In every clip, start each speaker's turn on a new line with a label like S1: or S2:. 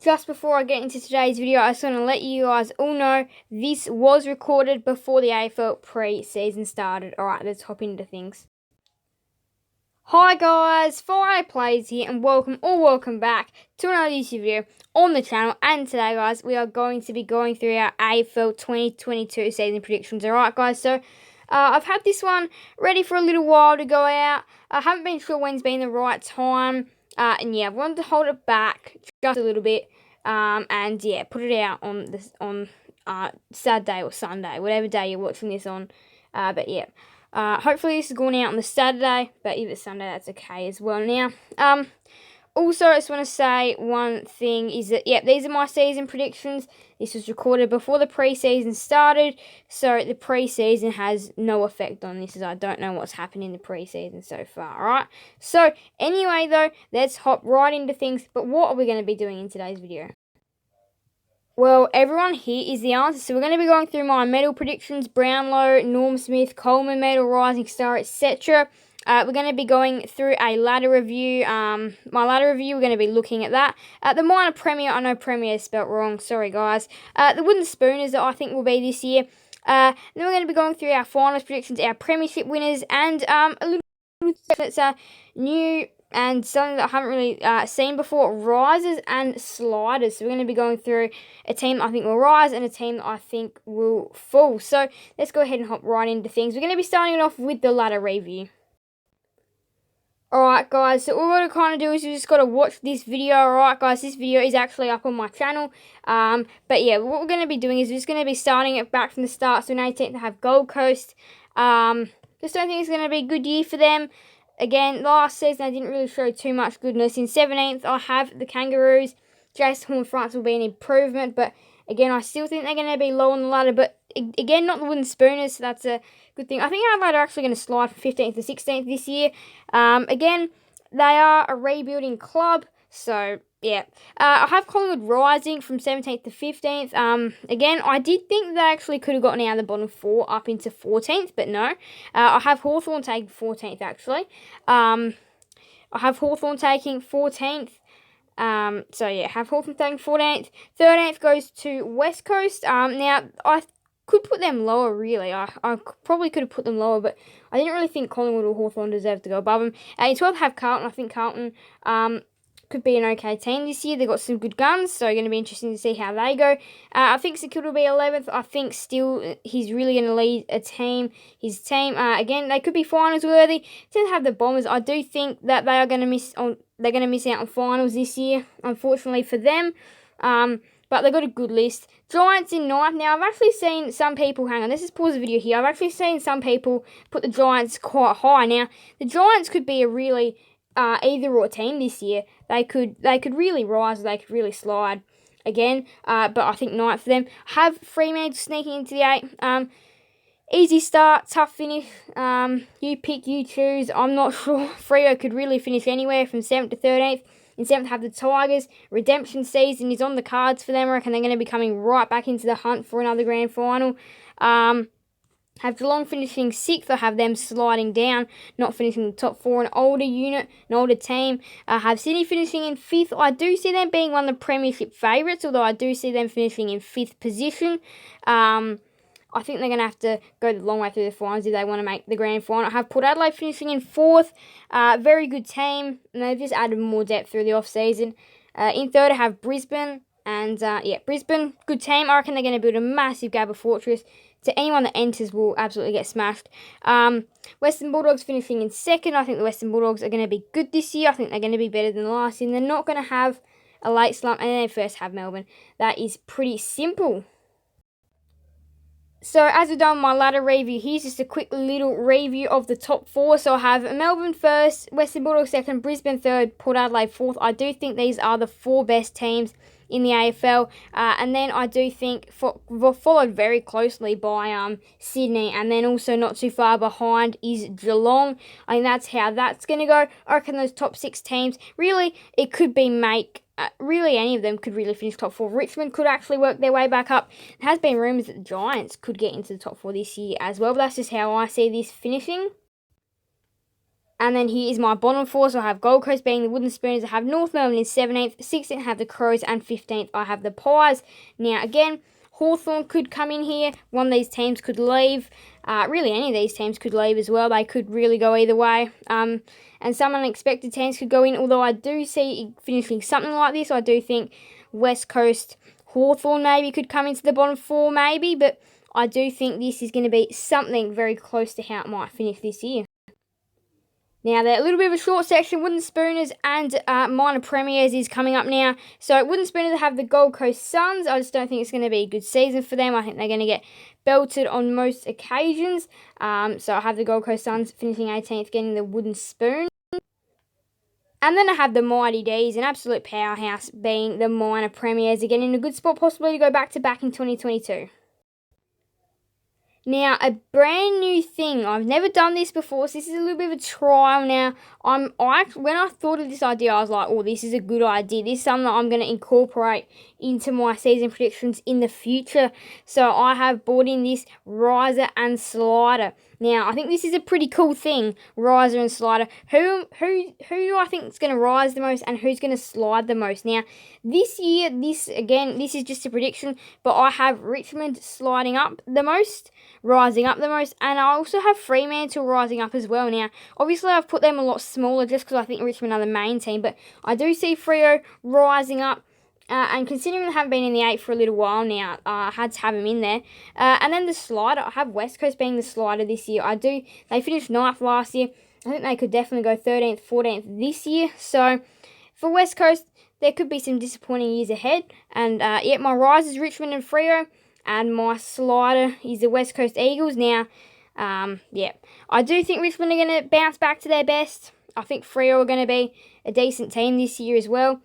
S1: Just before I get into today's video, I just want to let you guys all know this was recorded before the AFL pre-season started. Alright, let's hop into things. Hi guys, Friday Plays here and welcome back to another YouTube video on the channel. And today guys, we are going to be going through our AFL 2022 season predictions. Alright guys, so I've had this one ready for a little while to go out. I haven't been sure when's been the right time. And yeah, I wanted to hold it back just a little bit. And yeah, put it out on Saturday or Sunday, whatever day you're watching this on. But yeah. Hopefully this is going out on the Saturday, but if it's Sunday, that's okay as well now. Also, I just want to say one thing is that, yeah, these are my season predictions. This was recorded before the pre-season started, so the pre-season has no effect on this, as I don't know what's happened in the pre-season so far, alright? So, anyway, though, let's hop right into things. But what are we going to be doing in today's video? Well, everyone, here is the answer. So we're going to be going through my medal predictions: Brownlow, Norm Smith, Coleman medal, Rising Star, etc. We're going to be going through a ladder review. My ladder review, we're going to be looking at that. The minor premier, I know premier is spelt wrong, sorry guys. The wooden spooners that I think will be this year. Then we're going to be going through our finals predictions, our premiership winners, and a little that's new and something that I haven't really seen before: risers and sliders. So we're going to be going through a team that I think will rise and a team that I think will fall. So let's go ahead and hop right into things. We're going to be starting it off with the ladder review. Alright guys, so all we're going to kind of do is you just got to watch this video. Alright guys, this video is actually up on my channel. But yeah, what we're going to be doing is we're just going to be starting it back from the start. So in 18th I have Gold Coast. Just don't think it's going to be a good year for them. Again, last season I didn't really show too much goodness. In 17th, I have the Kangaroos. Jason Horn-France will be an improvement, but again, I still think they're going to be low on the ladder. But again, not the wooden spooners, so that's a good thing. I think our ladder are actually going to slide from 15th to 16th this year. Again, they are a rebuilding club, so yeah. I have Collingwood rising from 17th to 15th. Again, I did think they actually could have gotten out of the bottom 4 up into 14th, but no. I have Hawthorn taking 14th, actually. I have Hawthorn taking 14th. So yeah, have Hawthorn taking 14th. 13th goes to West Coast. Now, I could put them lower, really. I probably could have put them lower, but I didn't really think Collingwood or Hawthorn deserved to go above them. In 12th, have Carlton. I think Carlton could be an okay team this year. They've got some good guns, so going to be interesting to see how they go. I think St Kilda will be 11th. I think still he's really going to lead his team. Again, they could be finals worthy. To have the Bombers, I do think that they are going to miss on. They're going to miss out on finals this year, unfortunately for them. But they've got a good list. Giants in 9th. Now, I've actually seen some people, hang on, let's just pause the video here. I've actually seen some people put the Giants quite high. Now, the Giants could be a really either or team this year. They could really rise, or they could really slide again. But I think 9th for them. Have Fremantle sneaking into the 8. Easy start, tough finish. You pick, you choose. I'm not sure. Freo could really finish anywhere from 7th to 13th. In 7th, have the Tigers. Redemption season is on the cards for them. I reckon they're going to be coming right back into the hunt for another grand final. Have Geelong finishing 6th. I have them sliding down, not finishing the top 4. An older unit, an older team. Have Sydney finishing in 5th. I do see them being one of the premiership favourites, although I do see them finishing in 5th position. I think they're going to have to go the long way through the finals if they want to make the grand final. I have Port Adelaide finishing in 4th. Very good team, and they've just added more depth through the off-season. In 3rd, I have Brisbane. And, yeah, Brisbane, good team. I reckon they're going to build a massive Gabba fortress. So anyone that enters will absolutely get smashed. Western Bulldogs finishing in 2nd. I think the Western Bulldogs are going to be good this year. I think they're going to be better than last year. And they're not going to have a late slump. And then they first have Melbourne. That is pretty simple. So, as we've done my ladder review, here's just a quick little review of the top 4. So, I have Melbourne 1st, Western Bulldogs 2nd, Brisbane 3rd, Port Adelaide 4th. I do think these are the 4 best teams in the AFL. And then I do think, followed very closely by Sydney. And then also not too far behind is Geelong. I think that's how that's going to go. I reckon those top 6 teams, really, it could be really, any of them could really finish top 4. Richmond could actually work their way back up. There has been rumours that the Giants could get into the top 4 this year as well, but that's just how I see this finishing. And then here is my bottom four. So I have Gold Coast being the Wooden Spooners. I have North Melbourne in 17th. 16th I have the Crows. And 15th I have the Pies. Now again, Hawthorn could come in here. One of these teams could leave. Really any of these teams could leave as well. They could really go either way. And some unexpected teams could go in. Although I do see it finishing something like this. I do think West Coast Hawthorn maybe could come into the bottom four maybe. But I do think this is going to be something very close to how it might finish this year. Now, a little bit of a short section, Wooden Spooners and Minor Premiers is coming up now. So, Wooden Spooners have the Gold Coast Suns. I just don't think it's going to be a good season for them. I think they're going to get belted on most occasions. So, I have the Gold Coast Suns finishing 18th, getting the Wooden Spoon. And then I have the Mighty D's, an absolute powerhouse, being the Minor Premiers. Again, in a good spot possibly to go back-to-back in 2022. Now, a brand new thing. I've never done this before, so this is a little bit of a trial now. When I thought of this idea, I was like, oh, this is a good idea. This is something that I'm going to incorporate into my season predictions in the future. So I have bought in this riser and slider. Now, I think this is a pretty cool thing, riser and slider. Who do I think is going to rise the most and who's going to slide the most? Now, this year, this is just a prediction, but I have Richmond sliding up the most, rising up the most, and I also have Fremantle rising up as well. Now, obviously, I've put them a lot smaller just because I think Richmond are the main team, but I do see Freo rising up. And considering they haven't been in the 8 for a little while now, I had to have them in there. And then the slider, I have West Coast being the slider this year. They finished 9th last year. I think they could definitely go 13th, 14th this year. So, for West Coast, there could be some disappointing years ahead. And, my rise is Richmond and Freo. And my slider is the West Coast Eagles. Now, I do think Richmond are going to bounce back to their best. I think Freo are going to be a decent team this year as well.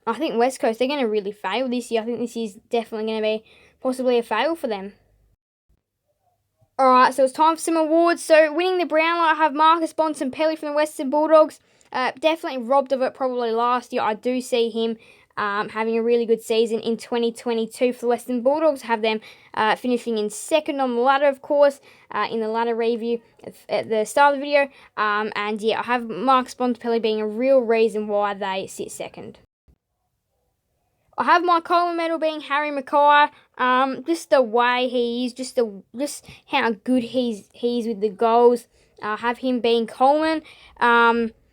S1: I think West Coast, they're going to really fail this year. I think this is definitely going to be possibly a fail for them. Alright, so it's time for some awards. So, winning the Brownlow, I have Marcus Bontempelli from the Western Bulldogs. Definitely robbed of it probably last year. I do see him having a really good season in 2022 for the Western Bulldogs. Have them finishing in second on the ladder, of course, in the ladder review at the start of the video. I have Marcus Bontempelli being a real reason why they sit second. I have my Coleman medal being Harry Mackay. Just the way he is, just how good he is with the goals. I have him being Coleman.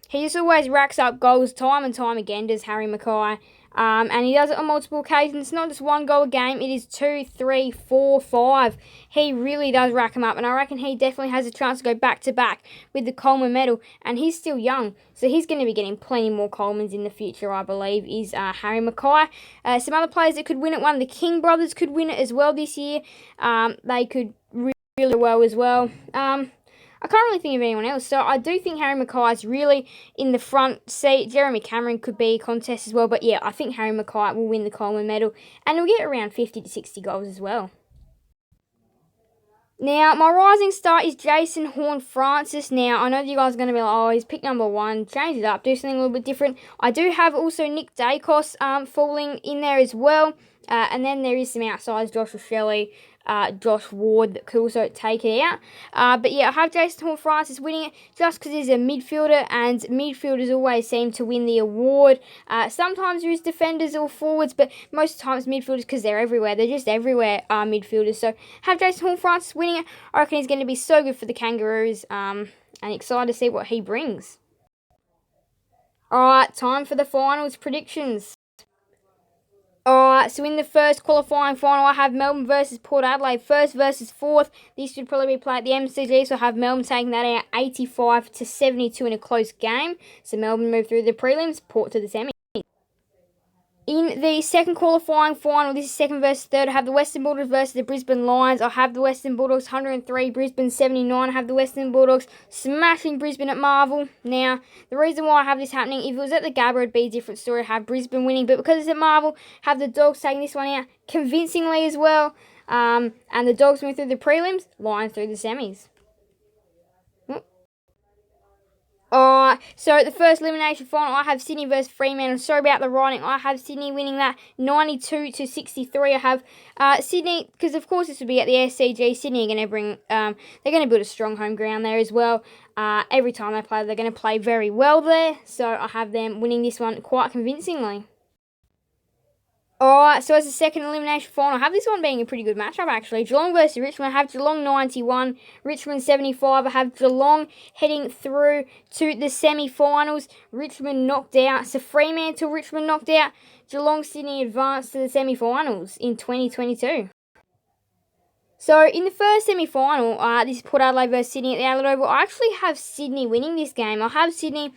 S1: He just always racks up goals time and time again, does Harry Mackay. And he does it on multiple occasions. It's not just one goal a game. It is 2, 3, 4, 5. He really does rack them up. And I reckon he definitely has a chance to go back-to-back with the Coleman medal. And he's still young. So he's going to be getting plenty more Colemans in the future, I believe, is Harry Mackay. Some other players that could win it. One of the King brothers could win it as well this year. They could really well as well. I can't really think of anyone else. So I do think Harry Mackay is really in the front seat. Jeremy Cameron could be a contest as well. But yeah, I think Harry Mackay will win the Coleman medal. And he'll get around 50 to 60 goals as well. Now, my rising star is Jason Horne-Francis. Now, I know that you guys are going to be like, oh, he's picked number 1. Change it up. Do something a little bit different. I do have also Nick Dacos falling in there as well. And then there is some outsides, Joshua Shelley, Josh Ward, that could also take it out. But yeah, I have Jason Horne-Francis winning it just because he's a midfielder, and midfielders always seem to win the award. Sometimes there is defenders or forwards, but most of the time it's midfielders because they're everywhere. They're just everywhere, midfielders. So have Jason Horne-Francis winning it. I reckon he's going to be so good for the Kangaroos, and excited to see what he brings. Alright, time for the finals predictions. Alright, so in the first qualifying final, I have Melbourne versus Port Adelaide, first versus fourth. This should probably be played at the MCG, so I have Melbourne taking that out 85 to 72 in a close game. So Melbourne move through the prelims, Port to the semi. In the second qualifying final, this is second versus third, I have the Western Bulldogs versus the Brisbane Lions. I have the Western Bulldogs 103, Brisbane 79. I have the Western Bulldogs smashing Brisbane at Marvel. Now, the reason why I have this happening, if it was at the Gabba, it'd be a different story. I have Brisbane winning, but because it's at Marvel, I have the Dogs taking this one out convincingly as well. And the Dogs move through the prelims, Lions through the semis. Alright, so the first elimination final, I have Sydney versus Fremantle. Sorry about the writing. I have Sydney winning that 92-63. I have Sydney, because of course this will be at the SCG. Sydney are going to bring, they're going to build a strong home ground there as well. Every time they play, they're going to play very well there. So I have them winning this one quite convincingly. Alright, so as the second elimination final, I have this one being a pretty good matchup actually. Geelong versus Richmond. I have Geelong 91, Richmond 75. I have Geelong heading through to the semi-finals. Richmond knocked out. So Fremantle, Richmond knocked out. Geelong, Sydney advanced to the semi-finals in 2022. So in the first semi-final, this is Port Adelaide versus Sydney at the Adelaide Oval. I actually have Sydney winning this game. I have Sydney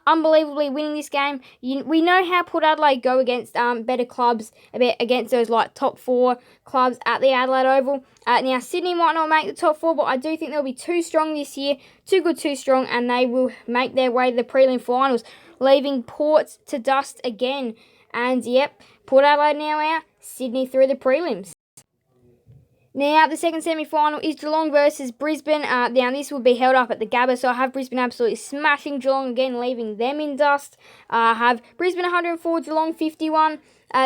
S1: unbelievably winning this game. We know how Port Adelaide go against better clubs, against those like top 4 clubs at the Adelaide Oval. Now Sydney might not make the top 4, but I do think they'll be too strong this year, too good, too strong, and they will make their way to the prelim finals, leaving Port to dust again. And yep, Port Adelaide now out, Sydney through the prelims. Now, the second semi-final is Geelong versus Brisbane. Now, this will be held up at the Gabba, so I have Brisbane absolutely smashing Geelong again, leaving them in dust. I have Brisbane 104, Geelong 51.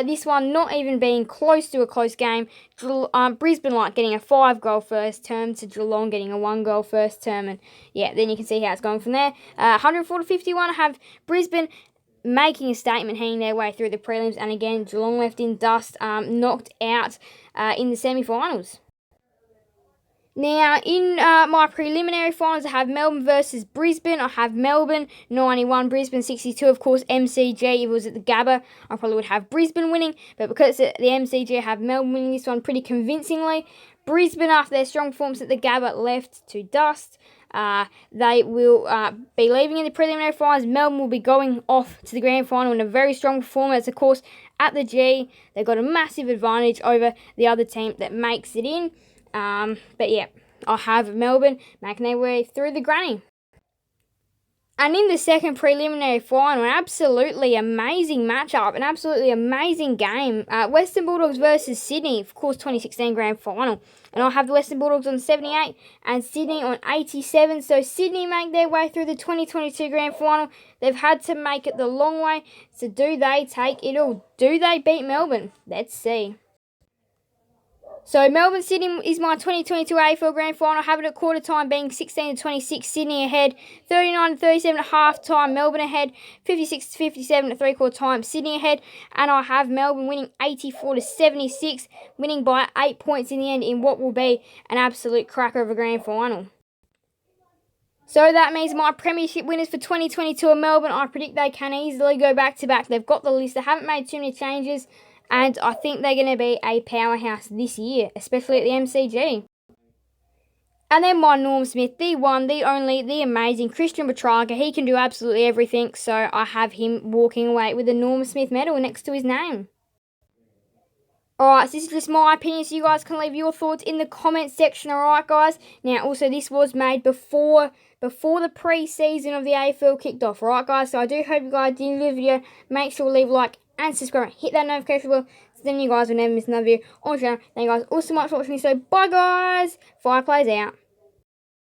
S1: This one not even being close to a close game. Brisbane like getting a 5-goal first term to Geelong getting a 1-goal first term. And yeah, then you can see how it's going from there. 104 to 51, I have Brisbane making a statement, hanging their way through the prelims, and again, Geelong left in dust, knocked out in the semi-finals. Now, in my preliminary finals, I have Melbourne versus Brisbane. I have Melbourne 91, Brisbane 62. Of course, MCG, if it was at the Gabba, I probably would have Brisbane winning, but because it's at the MCG, I have Melbourne winning this one pretty convincingly. Brisbane, after their strong performance at the Gabba, left to dust. They will be leaving in the preliminary finals. Melbourne will be going off to the grand final in a very strong performance. Of course, at the G, they've got a massive advantage over the other team that makes it in. But yeah, I'll have Melbourne making their way through the granny. And in the second preliminary final, an absolutely amazing matchup, an absolutely amazing game. Western Bulldogs versus Sydney, of course, 2016 grand final. And I'll have the Western Bulldogs on 78 and Sydney on 87. So Sydney make their way through the 2022 grand final. They've had to make it the long way. So do they take it all? Do they beat Melbourne? Let's see. So Melbourne Sydney is my 2022 AFL Grand Final. I have it at quarter time being 16-26, Sydney ahead, 39-37 at half time, Melbourne ahead, 56-57 at three-quarter time, Sydney ahead, and I have Melbourne winning 84-76, winning by 8 points in the end in what will be an absolute cracker of a Grand Final. So that means my premiership winners for 2022 are Melbourne. I predict they can easily go back-to-back. They've got the list. They haven't made too many changes. And I think they're going to be a powerhouse this year, especially at the MCG. And then my Norm Smith, the one, the only, the amazing Christian Petrarca. He can do absolutely everything, so I have him walking away with the Norm Smith medal next to his name. Alright, so this is just my opinion, so you guys can leave your thoughts in the comment section, alright guys? Now, also, this was made before the pre-season of the AFL kicked off, alright guys? So I do hope you guys did enjoy the video. Make sure to leave a like and subscribe. Hit that notification bell so then you guys will never miss another video on the channel. Thank you guys all so much for watching. So bye guys. Fire plays out.